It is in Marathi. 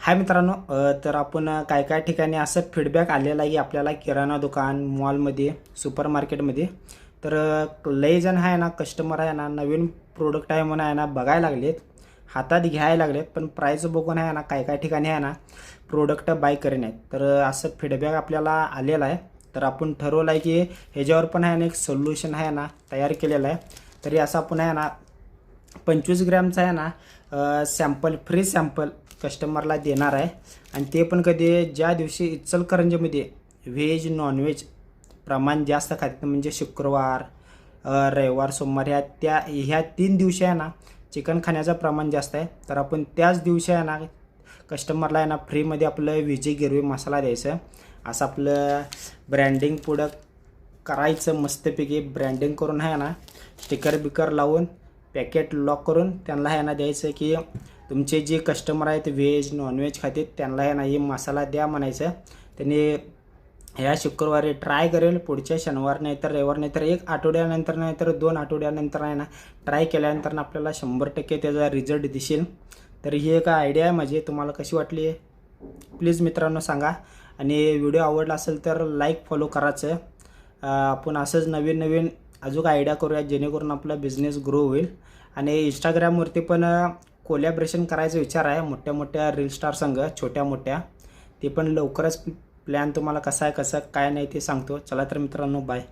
हाय मित्रांनो, तर आपण काय काय ठिकाणी असं फीडबॅक आलेला आहे की आपल्याला किराणा दुकान मॉलमध्ये सुपर मार्केटमध्ये तर लई जण आहे ना, कस्टमर आहे ना, नवीन प्रोडक्ट आहे म्हणून आहे ना बघायला लागलेत, हातात घ्यायला लागलेत, पण प्राईस बघून आहे ना काय काय ठिकाणी आहे ना प्रोडक्ट बाय करीन आहेत. तर असं फीडबॅक आपल्याला आलेला आहे. तर आपण ठरवलं आहे की ह्याच्यावर पण आहे ना एक सोल्युशन आहे ना तयार केलेलं आहे. तरी असं आपण आहे ना 25 ग्रॅमचा आहे ना सॅम्पल, फ्री सॅम्पल कस्टमरला देणार आहे. आणि ते पण कधी, ज्या दिवशी इचलकरंजीमध्ये व्हेज नॉनव्हेज प्रमाण जास्त खातात, म्हणजे शुक्रवार, रविवार, सोमवार ह्या 3 दिवशी आहे ना चिकन खाण्याचं प्रमाण जास्त आहे. तर आपण त्याच दिवशी आहे ना कस्टमरला आहे ना फ्रीमध्ये आपलं व्हेजी गिरवी मसाला द्यायचं. असं आपलं ब्रँडिंग पुढं करायचं, मस्तपैकी ब्रँडिंग करून आहे ना स्टिकर बिकर लावून पॅकेट लॉक करून त्यांना आहे ना द्यायचं की तुमचे जे कस्टमर आहेत व्हेज नॉनव्हेज खातात त्यांना आहे ना हे मसाला द्या म्हणायचं. त्यांनी ह्या शुक्रवारी ट्राय करेल, पुढच्या शनिवार नाही तर रविवार नाही तर 1 आठवड्यानंतर नाही तर 2 आठवड्यानंतर आहे ना ट्राय केल्यानंतर आपल्याला 100% त्याचा रिझल्ट दिसेल. तर ही एक आयडिया आहे माझी, तुम्हाला कशी वाटली प्लीज मित्रांनो सांगा. आणि व्हिडिओ आवडला असेल तर लाईक फॉलो करायचं. आपण असंच नवीन नवीन अजून आयडिया करूया जेणेकरून आपला बिझनेस ग्रो होईल. आणि इंस्टाग्रामवरती पण कोलॅबरेशन करायचा विचार आहे मोठ्या मोठ्या रील स्टार संघ, छोट्या मोठ्या. ते पण लवकरच प्लॅन तुम्हाला कसा आहे कसं काय नाही ते सांगतो. चला तर मित्रांनो, बाय.